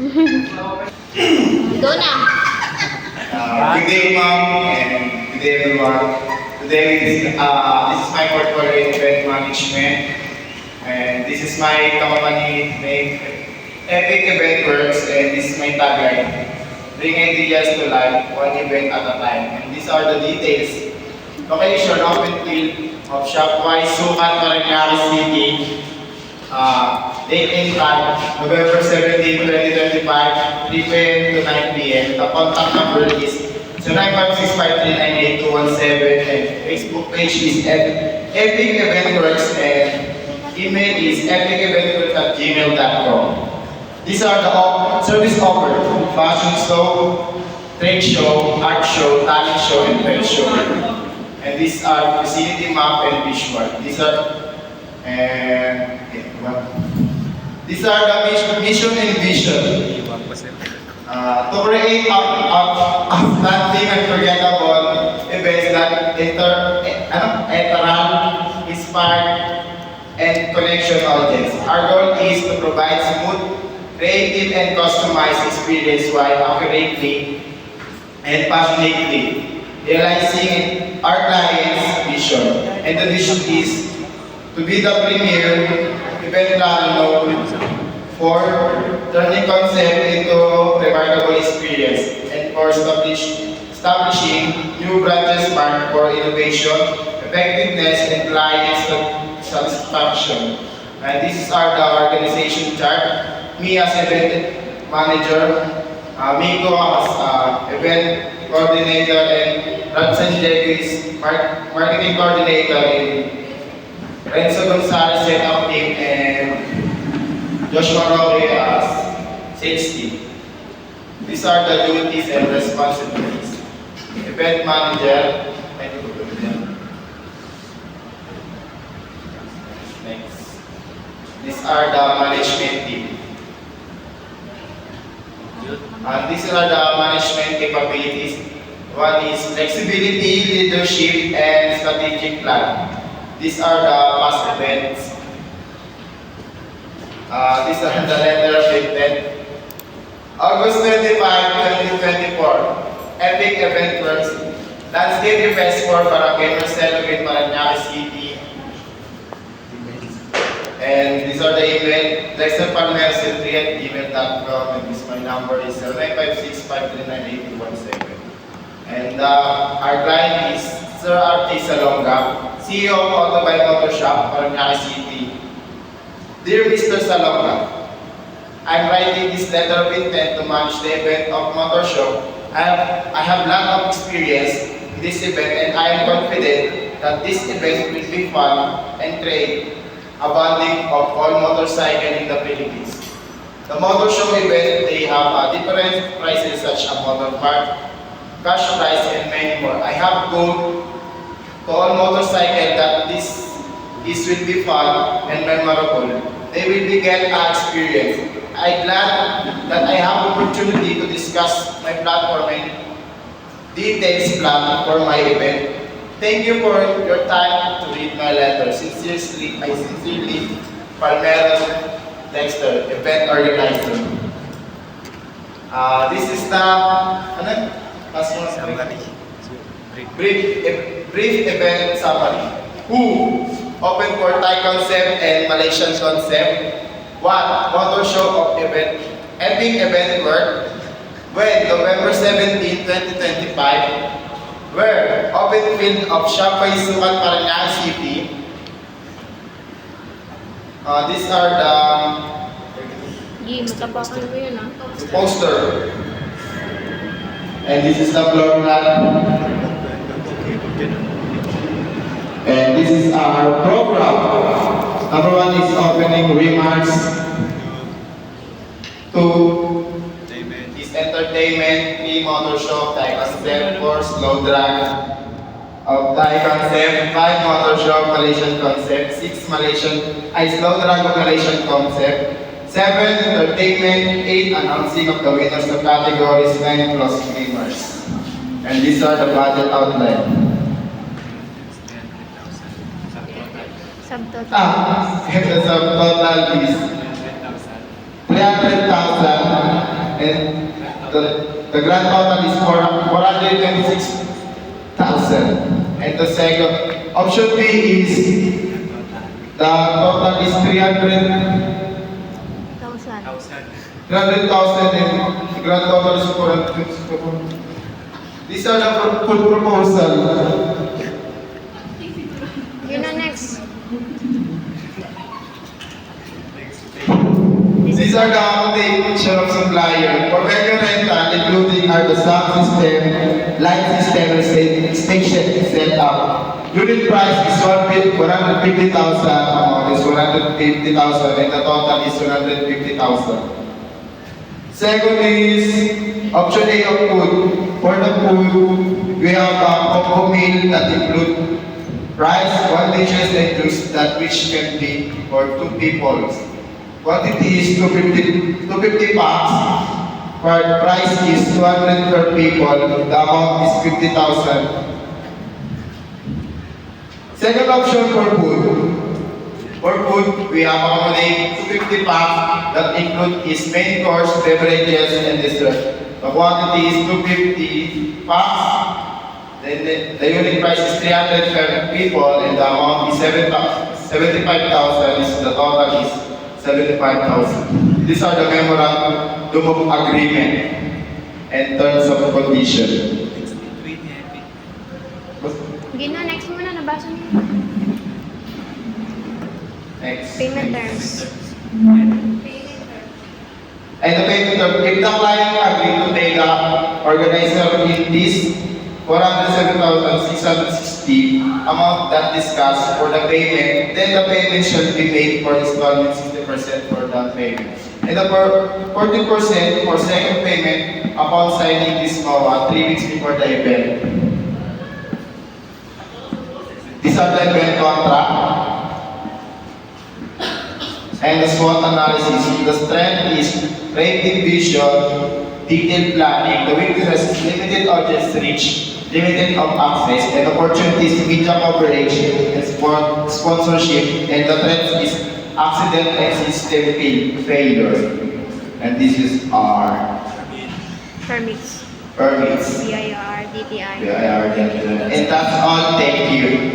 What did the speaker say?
Go na. Good day, ma'am, and good day, everyone. Today, this is my portfolio in event management, and this is my company name, Epic Event Works, and this is my tagline: Bring ideas to life, one event at a time. And these are the details. Location: open field of Shopwise, Sukat, Parañaque City. Date and time, November 17, 2025, 3 p.m. to 9 p.m. The contact number is 0956539817, and Facebook page is Epic Event Works, and email is epiceventworks@gmail.com. These are the service offered: fashion show, trade show, art show, talent show, and pet show. And these are facility map and visual. These are the mission and vision. To create outstanding and unforgettable events that inspire and connection audience. Our goal is to provide smooth, creative, and customized experience while accurately and passionately realizing our client's vision. And the vision is to be the premier event planner known for turning concept into remarkable experience, and for establishing new branches marked for innovation, effectiveness, and client satisfaction. And this is our organization chart. Me as event manager, Miko as event coordinator, and Ransan Diego is marketing coordinator, and Renzo Gonzalez setup team, and Joshua Roque as sales team. These are the duties and responsibilities. Event manager. Next. These are the management team. And these are the management capabilities. One is flexibility, leadership, and strategic plan. These are the past events. These are the letter of intent. August 25, 2024, Epic Event Works, Landscape Events for Barangay Marcelo in Parañaque City. And these are the email: dexterpalmercentry@gmail.com, and this my number is 0956539817. And our client is Sir R.T. Salonga, CEO of Autobike Motor Shop, Parañaque City. Dear Mr. Salonga, I'm writing this letter of intent to manage the event of Motor Show. I have lot of experience in this event, and I am confident that this event will be fun and create a bonding of all motorcycles in the Philippines. The Motor Show event, they have different prices such as motor park, cash prize, and many more. I have told to all motorcycles that this will be fun and memorable. They will be get an experience. I'm glad that I have opportunity to discuss my platform and details plan for my event. Thank you for your time to read my letter. Sincerely, Palmeros Dexter, event organizer. This is the brief event summary. Who? Open for Thai concept and Malaysian concept. What? Motor show of event. Epic Event Work. When? November 17, 2025. Where? Open field of Shopwise, Sukat, Parañaque City. These are the Matapakan mo yun poster. And this is the floor plan. And this is our program. Number one is opening remarks. Two is entertainment, three motor show, Thai concept, four slow drag of Thai concept, five motor show, Malaysian concept, six slow drag of Malaysian concept, seven entertainment, eight announcing of the winners of categories, nine plus gamers. And these are the budget outline. Subtotal. The subtotal is 300,000 the grand total is 426,000. And the second option B is the total is 300,000 and the grand total is 426,000. These are the full proposal. Yun na next. These are the accommodation of supplier. For vehicle rental, including are the sound system, light system, and station setup. Unit price is 150,000, amount is 150,000, and the total is 150,000. Second is option A of food. For the food, we have a combo meal that include rice, 1 dishes, and juice that which can be for 2 people. Quantity is 250 packs. For price is 200 per people. The amount is 50,000. Second option for food. For food, we have accommodate 250 packs that include is main course, beverages, and dessert. The quantity is 250 packs. Then the unit price is 300 per people, and the amount is 75,000. The total is 75,000. These are the memorandum of agreement and terms of condition. Gino, next muna. Nabasa niyo. Next. Payment terms. And the payment term, if the client agree to pay the organizer in this 407,660 amount that discussed for the payment, then the payment shall be made for installment 60% for that payment. And the 40% for second payment upon signing this MOA 3 weeks before the event. These are the event contract and the SWOT analysis. The strength is rate division, detailed planning, the weakness is limited audience reach, limited of access, and opportunities, media coverage, and sponsorship, and the threat is accident and system failure. And this is our Permits. permits. BIR, DTI. And that's all. Thank you.